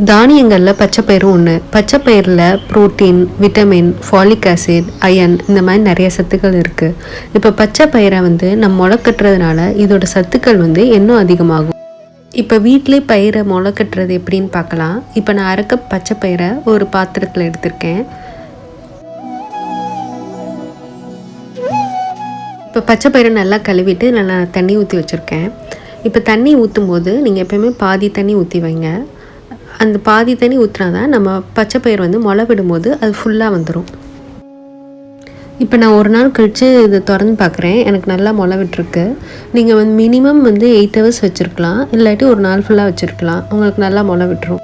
தானியங்களில் பச்சைப்பயிறு ஒன்று. பச்சைப்பயிரில் protein, vitamin, folic acid, iron இந்த மாதிரி நிறைய சத்துக்கள் இருக்குது. இப்போ பச்சைப்பயிரை நம்ம முளைக்கட்டுறதுனால இதோட சத்துக்கள் இன்னும் அதிகமாகும். இப்போ வீட்டிலே பயிரை முளைக்கட்டுறது எப்படின்னு பார்க்கலாம். இப்போ நான் அரை கப் பச்சைப்பயிரை ஒரு பாத்திரத்தில் எடுத்திருக்கேன். இப்போ பச்சைப்பயிரை நல்லா கழுவிட்டு நான் தண்ணி ஊற்றி வச்சுருக்கேன். இப்போ தண்ணி ஊற்றும் போது நீங்கள் எப்போயுமே பாதி தண்ணி ஊற்றி வைங்க. அந்த பாதி தண்ணி ஊற்றினா தான் நம்ம பச்சைப்பயிர் முளை விடும்போது அது ஃபுல்லாக வந்துடும். இப்போ நான் ஒரு நாள் கழித்து இதை திறந்து பார்க்குறேன். எனக்கு நல்லா முளை விட்டுருக்கு. நீங்கள் மினிமம் 8 ஹவர்ஸ் வச்சுருக்கலாம், இல்லாட்டி ஒரு நாள் ஃபுல்லாக வச்சுருக்கலாம். உங்களுக்கு நல்லா முளை விட்டுரும்.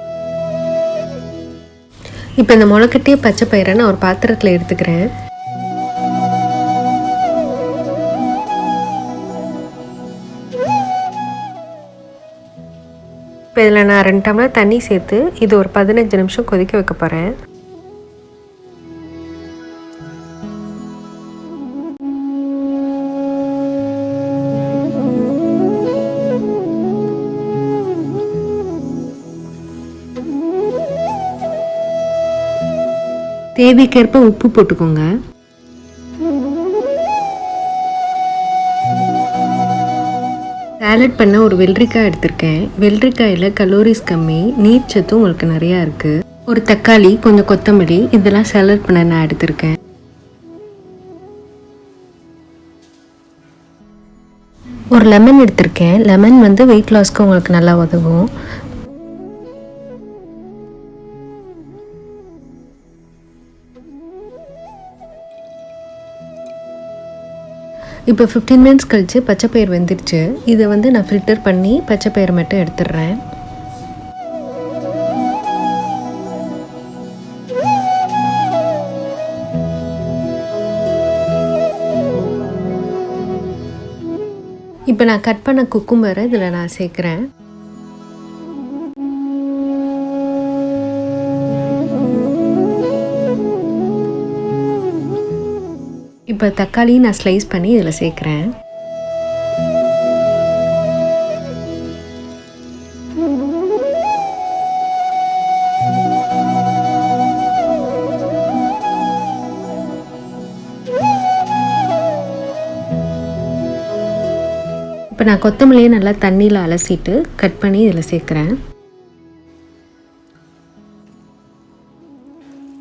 இப்போ இந்த முளைக்கட்டிய பச்சைப்பயிரை நான் ஒரு பாத்திரத்தில் எடுத்துக்கிறேன். இப்போ இதில் நான் 2 டம்ளர் தண்ணி சேர்த்து இது ஒரு 15 நிமிஷம் கொதிக்க வைக்க போகிறேன். தேவைக்கேற்ப உப்பு போட்டுக்கோங்க. சாலட் பண்ண ஒரு வெள்ளரிக்காய் எடுத்திருக்கேன். வெள்ளரிக்காயில் கலோரிஸ் கம்மி, நீர்ச்சத்தும் உங்களுக்கு நிறையா இருக்குது. ஒரு தக்காளி, கொஞ்சம் கொத்தமல்லி, இதெல்லாம் சாலட் பண்ண நான் எடுத்திருக்கேன். ஒரு லெமன் எடுத்திருக்கேன். லெமன் வெயிட் லாஸ்க்கு உங்களுக்கு நல்லா உதவும். இப்போ 15 மினிட்ஸ் கழித்து பச்சைப்பயிர் வெந்துருச்சு. இதை நான் ஃபில்டர் பண்ணி பச்சைப்பயிர் மட்டும் எடுத்துடுறேன். இப்போ நான் கட் பண்ண குக்கும்பரை இதில் நான் சேர்க்குறேன். இப்போ தக்காளி நான் ஸ்லைஸ் பண்ணி இதில் சேர்க்குறேன். இப்போ நான் கொத்தமல்லியை நல்லா தண்ணியில் அலசிட்டு கட் பண்ணி இதில் சேர்க்குறேன்.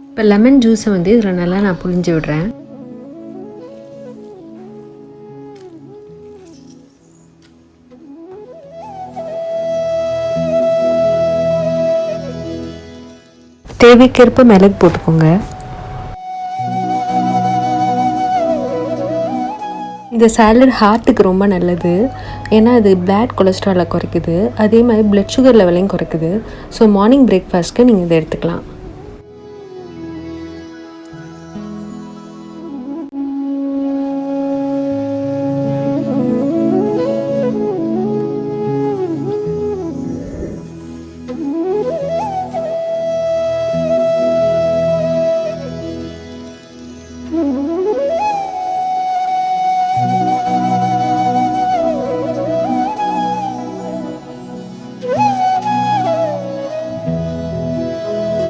இப்போ லெமன் ஜூஸை இதில் நல்லா நான் புழிஞ்சு விடுறேன். தேவைக்கேற்ப மிளகு போட்டுக்கோங்க. இந்த சாலட் ஹார்ட்டுக்கு ரொம்ப நல்லது. ஏன்னா அது பேட் கொலஸ்ட்ராலை குறைக்குது, அதே மாதிரி பிளட் சுகர் லெவலையும் குறைக்குது. ஸோ மார்னிங் பிரேக்ஃபாஸ்ட்க்கு நீங்கள் இதை எடுத்துக்கலாம்.